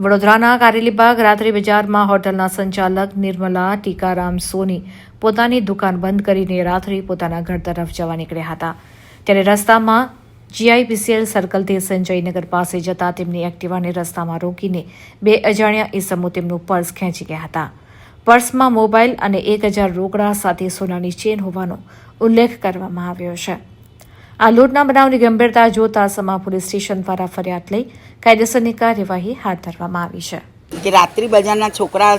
વડોદરાના કારેલીબાગ રાત્રિ બજારમાં હોટલના સંચાલક નિર્મલા ટીકારામ સોની પોતાની દુકાન બંધ કરીને રાત્રિ પોતાના ઘર તરફ જવા નીકળ્યા હતા. ત્યારે રસ્તામાં GIPCL સર્કલથી સંજયનગર પાસે જતા તેમની એક્ટિવાને રસ્તામાં રોકીને બે અજાણ્યા ઈસમો તેમનું પર્સ ખેંચી ગયા હતા. પર્સમાં મોબાઈલ અને 1000 રોકડા સાથે સોનાની ચેન હોવાનો ઉલ્લેખ કરવામાં આવ્યો છે. આ લૂંટના બનાવની ગંભીરતા જોતા સમા પોલીસ સ્ટેશન દ્વારા ફરિયાદ લઈ કાયદેસરની કાર્યવાહી હાથ ધરવામાં આવી છે. કે રાત્રિ બજારના છોકરા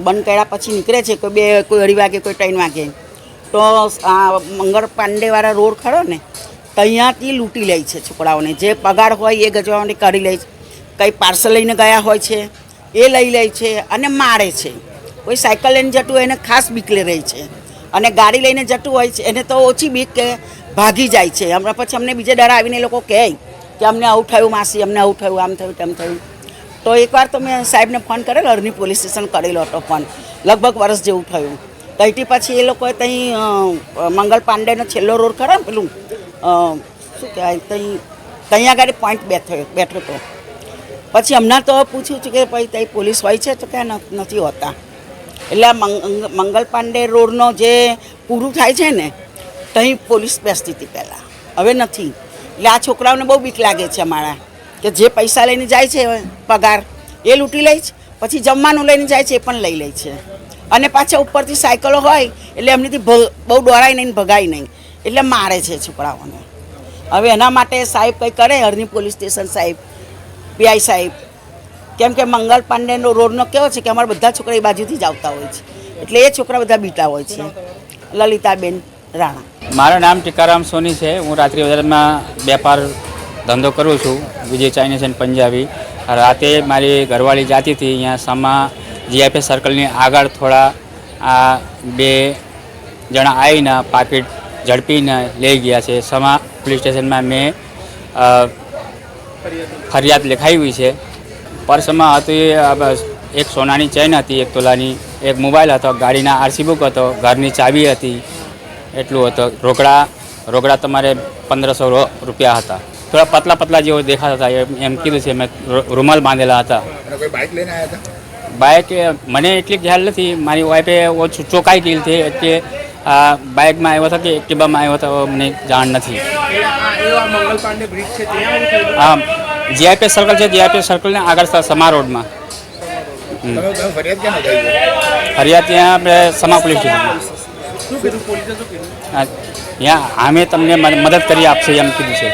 બંધ કર્યા પછી નીકળે છે કોઈ 2 કોઈ 2:30 વાગે કોઈ 3 વાગે તો આ મંગળ પાંડેવાળા રોડ ખરો ને ત્યાંથી લૂંટી લે છે છોકરાઓને. જે પગાર હોય એ ગજવાને કરી લે છે. કંઈ પાર્સલ લઈને ગયા હોય છે એ લઈ લે છે અને મારે છે. કોઈ સાયકલ લઈને જતું હોય એને ખાસ બીક રહી છે અને ગાડી લઈને જતું હોય છે એને તો ઓછી બીક કે ભાગી જાય છે. હમણાં પછી અમને બીજે ડર આવીને એ લોકો કહે કે અમને આવું થયું માસી, અમને આવું થયું, આમ થયું તેમ થયું. તો એકવાર તો મેં સાહેબને ફોન કરેલો, અરણી પોલીસ સ્ટેશન કરેલો હતો ફોન, લગભગ વર્ષ જેવું થયું. ત્યાંથી પછી એ લોકોએ ત્યાં મંગળ પાંડેનો છેલ્લો રોડ ખરો ને પેલું શું કહેવાય ત્યાં આગળ પોઈન્ટ બેઠો હતો. પછી હમણાં તો પૂછ્યું છું કે ભાઈ ત્યાં પોલીસ હોય છે તો ક્યાં નથી હોતા. એટલે આ મંગળ પાંડે રોડનો જે પૂરું થાય છે ને ત્યાં પોલીસ બેસતી હતી પહેલાં, હવે નથી. એટલે આ છોકરાઓને બહુ બીક લાગે છે અમારા કે જે પૈસા લઈને જાય છે પગાર એ લૂંટી લે છે, પછી જમવાનું લઈને જાય છે એ પણ લઈ લે છે અને પાછા ઉપરથી સાયકલો હોય એટલે એમનીથી બહુ દોડાય નહીં, ભગાય નહીં, એટલે મારે છે છોકરાઓને. હવે એના માટે સાહેબ કંઈ કરે, અરણી પોલીસ સ્ટેશન સાહેબ, PI સાહેબ, કેમ કે મંગળ પાંડેનો રોડનો કેવો છે કે અમારા બધા છોકરા એ બાજુથી જ આવતા હોય છે એટલે એ છોકરા બધા બીતા હોય છે. લલિતાબેન રાણા. મારું નામ ટીકારામ સોની છે. હું રાત્રિ બજારમાં વેપાર ધંધો કરું છું, વિજય ચાઇનીઝ એન્ડ પંજાબી. રાતે મારી ઘરવાળી જાતી હતી અહીંયા સમા GIPCL સર્કલની આગળ થોડા આ 2 જણા આવીને પાકીટ ઝડપીને લઈ ગયા છે. સમા પોલીસ સ્ટેશનમાં મેં ફરિયાદ લખાવી છે. પર્સમાં હતી એક સોનાની ચેન હતી 1 તોલાની, એક મોબાઈલ હતો, ગાડીના RC બુક હતો, ઘરની ચાવી હતી, એટલું હતું. રોકડા તમારે 1500 રૂપિયા હતા. થોડા પતલા જેવો દેખાતા હતા એમ કીધું છે. મેં રૂમાલ બાંધેલા હતા. બાઇક મને એટલી ખ્યાલ નથી, મારી વાઈફે ઓછું ચોકાઈ ગઈ હતી એટલે બાઇકમાં આવ્યો હતો કે એક્ટિવામાં આવ્યો હતો મને જાણ નથી. હા, GIPCL સર્કલ છે, GIPCL સર્કલને આગળ સમા રોડમાં. ફરિયાદ ત્યાં આપણે સમા પોલીસ સ્ટેશન ત્યાં અમે તમને મદદ કરી આપશે એમ કીધું છે.